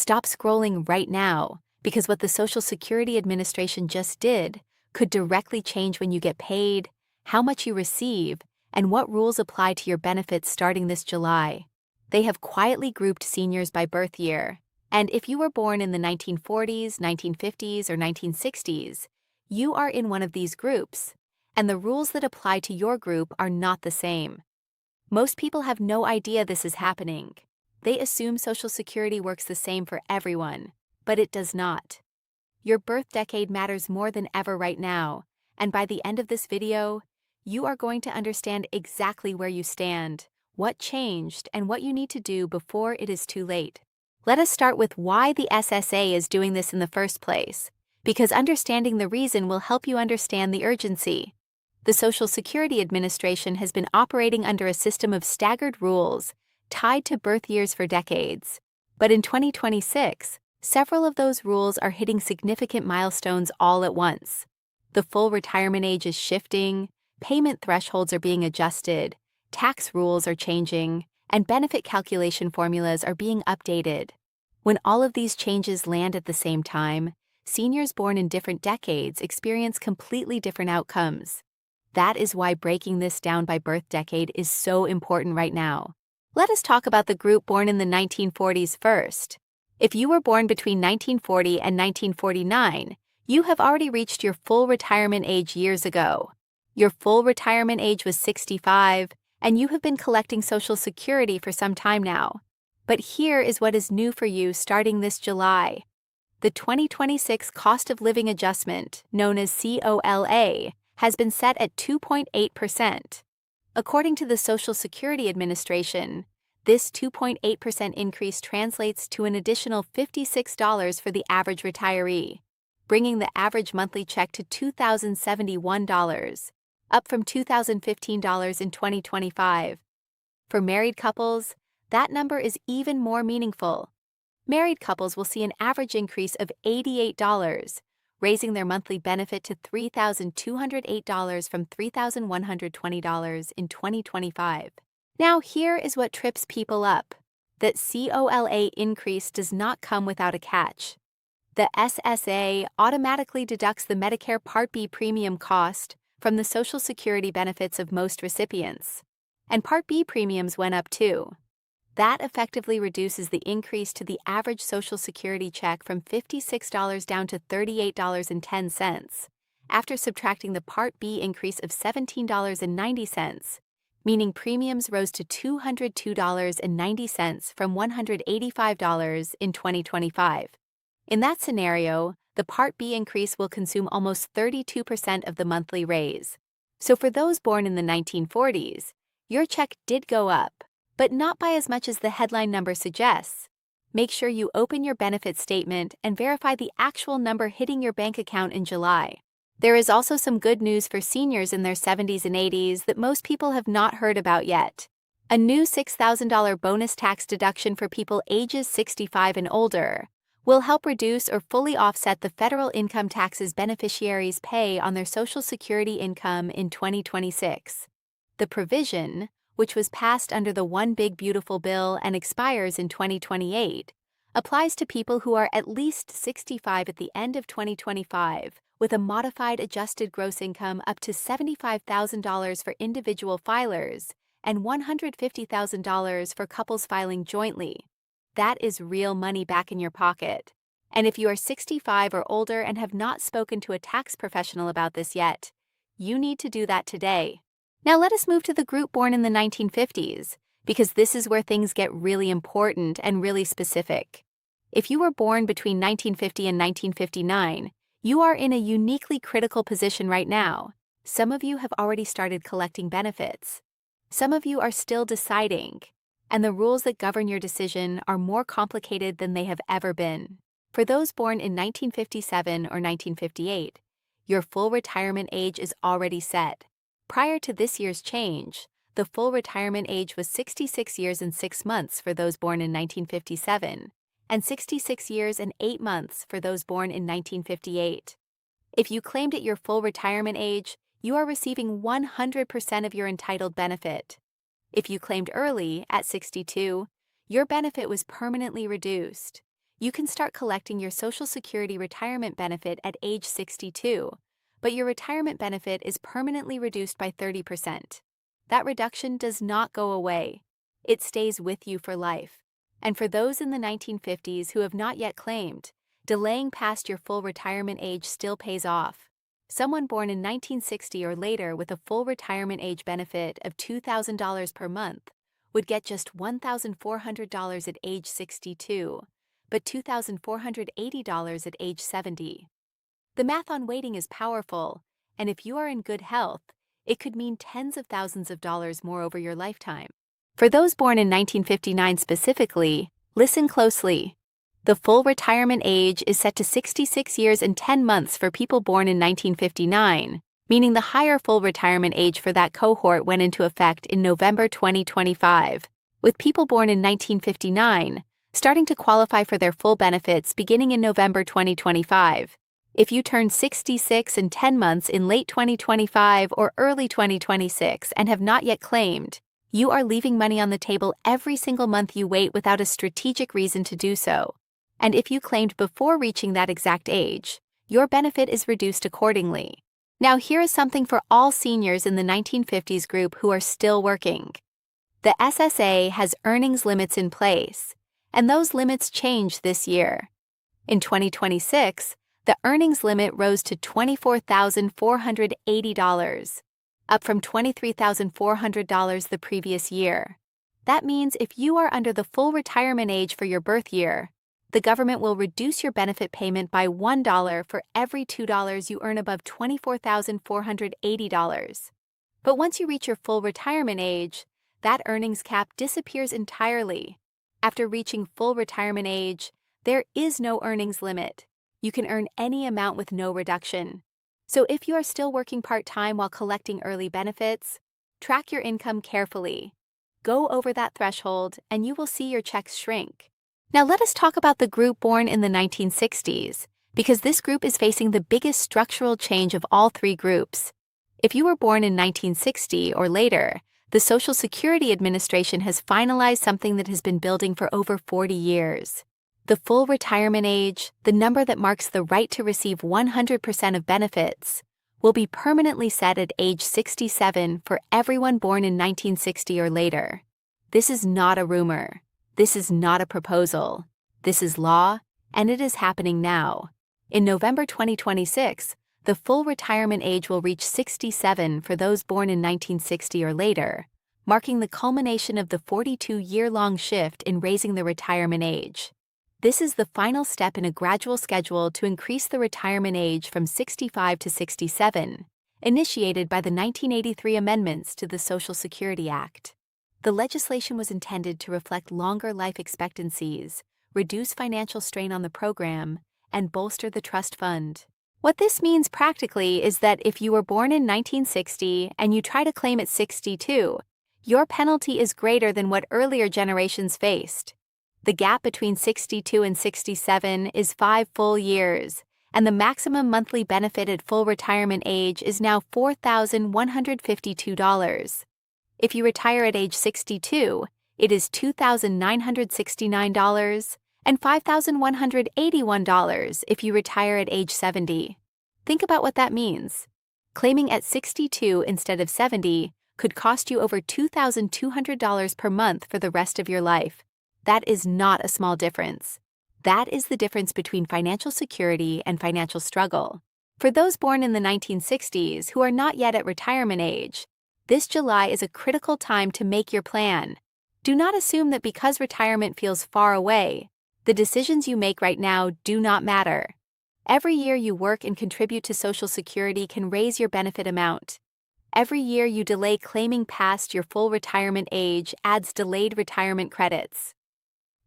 Stop scrolling right now, because what the Social Security Administration just did could directly change when you get paid, how much you receive, and what rules apply to your benefits starting this July. They have quietly grouped seniors by birth year, and if you were born in the 1940s, 1950s, or 1960s, you are in one of these groups, and the rules that apply to your group are not the same. Most people have no idea this is happening. They assume Social Security works the same for everyone, but it does not. Your birth decade matters more than ever right now, and by the end of this video, you are going to understand exactly where you stand, what changed, and what you need to do before it is too late. Let us start with why the SSA is doing this in the first place, because understanding the reason will help you understand the urgency. The Social Security Administration has been operating under a system of staggered rules tied to birth years for decades. But in 2026, several of those rules are hitting significant milestones all at once. The full retirement age is shifting, payment thresholds are being adjusted, tax rules are changing, and benefit calculation formulas are being updated. When all of these changes land at the same time, seniors born in different decades experience completely different outcomes. That is why breaking this down by birth decade is so important right now. Let us talk about the group born in the 1940s first. If you were born between 1940 and 1949, you have already reached your full retirement age years ago. Your full retirement age was 65, and you have been collecting Social Security for some time now. But here is what is new for you starting this July. The 2026 Cost of Living Adjustment, known as COLA, has been set at 2.8%. According to the Social Security Administration, this 2.8% increase translates to an additional $56 for the average retiree, bringing the average monthly check to $2,071, up from $2,015 in 2025. For married couples, that number is even more meaningful. Married couples will see an average increase of $88, raising their monthly benefit to $3,208 from $3,120 in 2025. Now here is what trips people up. That COLA increase does not come without a catch. The SSA automatically deducts the Medicare Part B premium cost from the Social Security benefits of most recipients. And Part B premiums went up too. That effectively reduces the increase to the average Social Security check from $56 down to $38.10, after subtracting the Part B increase of $17.90, meaning premiums rose to $202.90 from $185 in 2025. In that scenario, the Part B increase will consume almost 32% of the monthly raise. So for those born in the 1940s, your check did go up, but not by as much as the headline number suggests. Make sure you open your benefit statement and verify the actual number hitting your bank account in July. There is also some good news for seniors in their 70s and 80s that most people have not heard about yet. A new $6,000 bonus tax deduction for people ages 65 and older will help reduce or fully offset the federal income taxes beneficiaries pay on their Social Security income in 2026. The provision, which was passed under the One Big Beautiful Bill and expires in 2028, applies to people who are at least 65 at the end of 2025, with a modified adjusted gross income up to $75,000 for individual filers and $150,000 for couples filing jointly. That is real money back in your pocket. And if you are 65 or older and have not spoken to a tax professional about this yet, you need to do that today. Now let us move to the group born in the 1950s, because this is where things get really important and really specific. If you were born between 1950 and 1959, you are in a uniquely critical position right now. Some of you have already started collecting benefits. Some of you are still deciding, and the rules that govern your decision are more complicated than they have ever been. For those born in 1957 or 1958, your full retirement age is already set. Prior to this year's change, the full retirement age was 66 years and 6 months for those born in 1957, and 66 years and 8 months for those born in 1958. If you claimed at your full retirement age, you are receiving 100% of your entitled benefit. If you claimed early, at 62, your benefit was permanently reduced. you can start collecting your Social Security retirement benefit at age 62, but your retirement benefit is permanently reduced by 30%. That reduction does not go away. It stays with you for life. And for those in the 1950s who have not yet claimed, delaying past your full retirement age still pays off. Someone born in 1960 or later with a full retirement age benefit of $2,000 per month would get just $1,400 at age 62, but $2,480 at age 70. The math on waiting is powerful, and if you are in good health, it could mean tens of thousands of dollars more over your lifetime. For those born in 1959 specifically, listen closely. The full retirement age is set to 66 years and 10 months for people born in 1959, meaning the higher full retirement age for that cohort went into effect in November 2025, with people born in 1959 starting to qualify for their full benefits beginning in November 2025. If you turn 66 and 10 months in late 2025 or early 2026 and have not yet claimed, you are leaving money on the table every single month you wait without a strategic reason to do so. And if you claimed before reaching that exact age, your benefit is reduced accordingly. Now here is something for all seniors in the 1950s group who are still working. The SSA has earnings limits in place, and those limits changed this year. In 2026, the earnings limit rose to $24,480, up from $23,400 the previous year. That means if you are under the full retirement age for your birth year, the government will reduce your benefit payment by $1 for every $2 you earn above $24,480. But once you reach your full retirement age, that earnings cap disappears entirely. After reaching full retirement age, there is no earnings limit. You can earn any amount with no reduction. So if you are still working part-time while collecting early benefits, track your income carefully. Go over that threshold and you will see your checks shrink. Now let us talk about the group born in the 1960s, because this group is facing the biggest structural change of all three groups. If you were born in 1960 or later, the Social Security Administration has finalized something that has been building for over 40 years. The full retirement age, the number that marks the right to receive 100% of benefits, will be permanently set at age 67 for everyone born in 1960 or later. This is not a rumor. This is not a proposal. This is law, and it is happening now. In November 2026, the full retirement age will reach 67 for those born in 1960 or later, marking the culmination of the 42-year-long shift in raising the retirement age. This is the final step in a gradual schedule to increase the retirement age from 65 to 67, initiated by the 1983 amendments to the Social Security Act. The legislation was intended to reflect longer life expectancies, reduce financial strain on the program, and bolster the trust fund. What this means practically is that if you were born in 1960 and you try to claim at 62, your penalty is greater than what earlier generations faced. The gap between 62 and 67 is 5 full years, and the maximum monthly benefit at full retirement age is now $4,152. If you retire at age 62, it is $2,969 and $5,181 if you retire at age 70. Think about what that means. Claiming at 62 instead of 70 could cost you over $2,200 per month for the rest of your life. That is not a small difference. That is the difference between financial security and financial struggle. For those born in the 1960s who are not yet at retirement age, this July is a critical time to make your plan. Do not assume that because retirement feels far away, the decisions you make right now do not matter. Every year you work and contribute to Social Security can raise your benefit amount. Every year you delay claiming past your full retirement age adds delayed retirement credits.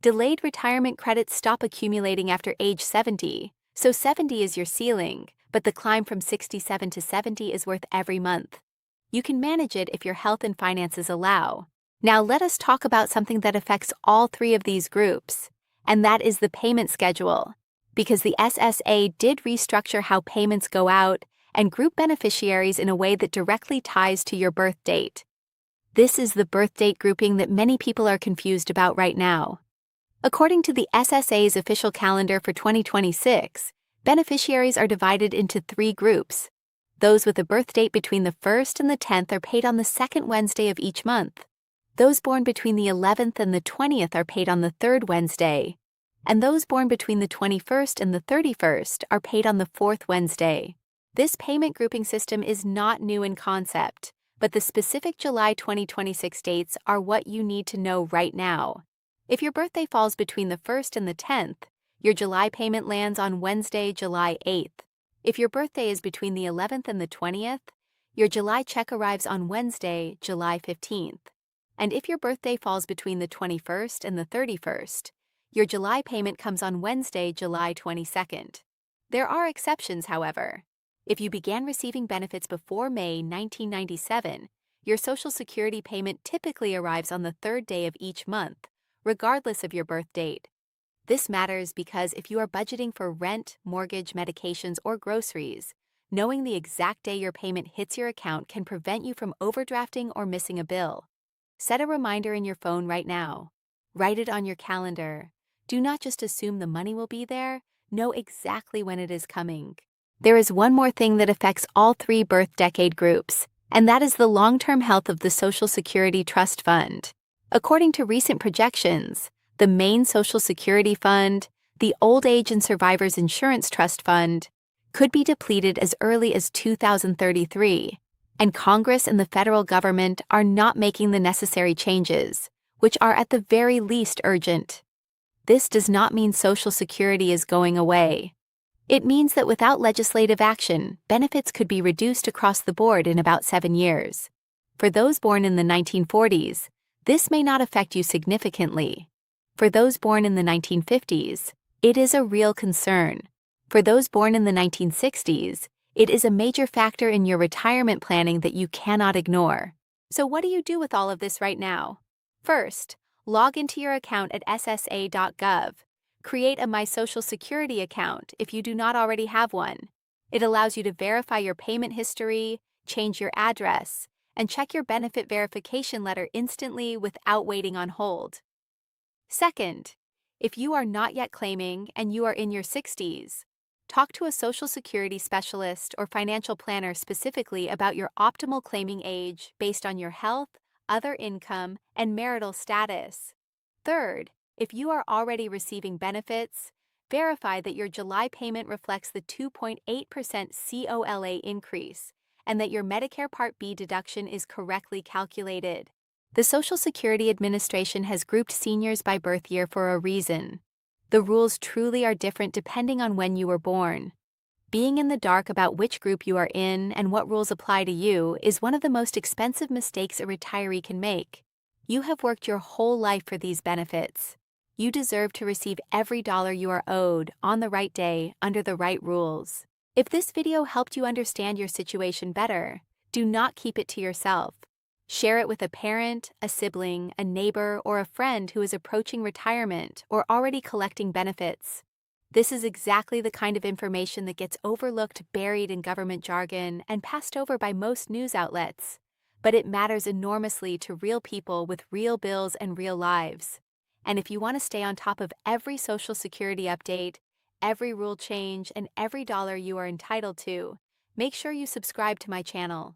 Delayed retirement credits stop accumulating after age 70, so 70 is your ceiling, but the climb from 67 to 70 is worth every month. You can manage it if your health and finances allow. Now let us talk about something that affects all three of these groups, and that is the payment schedule. Because the SSA did restructure how payments go out and group beneficiaries in a way that directly ties to your birth date. This is the birth date grouping that many people are confused about right now. According to the SSA's official calendar for 2026, beneficiaries are divided into 3 groups. Those with a birth date between the 1st and the 10th are paid on the 2nd Wednesday of each month. Those born between the 11th and the 20th are paid on the 3rd Wednesday. And those born between the 21st and the 31st are paid on the 4th Wednesday. This payment grouping system is not new in concept, but the specific July 2026 dates are what you need to know right now. If your birthday falls between the 1st and the 10th, your July payment lands on Wednesday, July 8th. If your birthday is between the 11th and the 20th, your July check arrives on Wednesday, July 15th. And if your birthday falls between the 21st and the 31st, your July payment comes on Wednesday, July 22nd. There are exceptions, however. If you began receiving benefits before May 1997, your Social Security payment typically arrives on the 3rd day of each month, regardless of your birth date. This matters because if you are budgeting for rent, mortgage, medications, or groceries, knowing the exact day your payment hits your account can prevent you from overdrafting or missing a bill. Set a reminder in your phone right now. Write it on your calendar. Do not just assume the money will be there, know exactly when it is coming. There is one more thing that affects all 3 birth decade groups, and that is the long-term health of the Social Security Trust Fund. According to recent projections, the main Social Security Fund, the Old Age and Survivors Insurance Trust Fund, could be depleted as early as 2033, and Congress and the federal government are not making the necessary changes, which are at the very least urgent. This does not mean Social Security is going away. It means that without legislative action, benefits could be reduced across the board in about 7 years. For those born in the 1940s, this may not affect you significantly. For those born in the 1950s, it is a real concern. For those born in the 1960s, it is a major factor in your retirement planning that you cannot ignore. So what do you do with all of this right now? First, log into your account at SSA.gov. Create a My Social Security account if you do not already have one. It allows you to verify your payment history, change your address, and check your benefit verification letter instantly without waiting on hold. Second, if you are not yet claiming and you are in your 60s, talk to a Social Security specialist or financial planner specifically about your optimal claiming age based on your health, other income, and marital status. Third, if you are already receiving benefits, verify that your July payment reflects the 2.8% COLA increase and that your Medicare Part B deduction is correctly calculated. The Social Security Administration has grouped seniors by birth year for a reason. The rules truly are different depending on when you were born. Being in the dark about which group you are in and what rules apply to you is one of the most expensive mistakes a retiree can make. You have worked your whole life for these benefits. You deserve to receive every dollar you are owed on the right day under the right rules. If this video helped you understand your situation better, do not keep it to yourself. Share it with a parent, a sibling, a neighbor, or a friend who is approaching retirement or already collecting benefits. This is exactly the kind of information that gets overlooked, buried in government jargon, and passed over by most news outlets. But it matters enormously to real people with real bills and real lives. And if you want to stay on top of every Social Security update, every rule change, and every dollar you are entitled to, make sure you subscribe to my channel.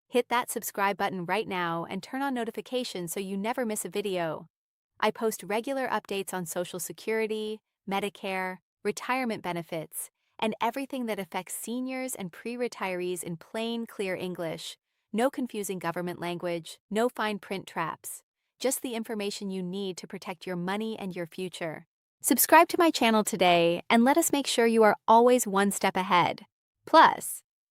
Hit that subscribe button right now and turn on notifications so you never miss a video. I post regular updates on Social Security, Medicare, retirement benefits, and everything that affects seniors and pre-retirees in plain, clear English. No confusing government language, no fine print traps. Just the information you need to protect your money and your future. Subscribe to my channel today and let us make sure you are always one step ahead. Plus,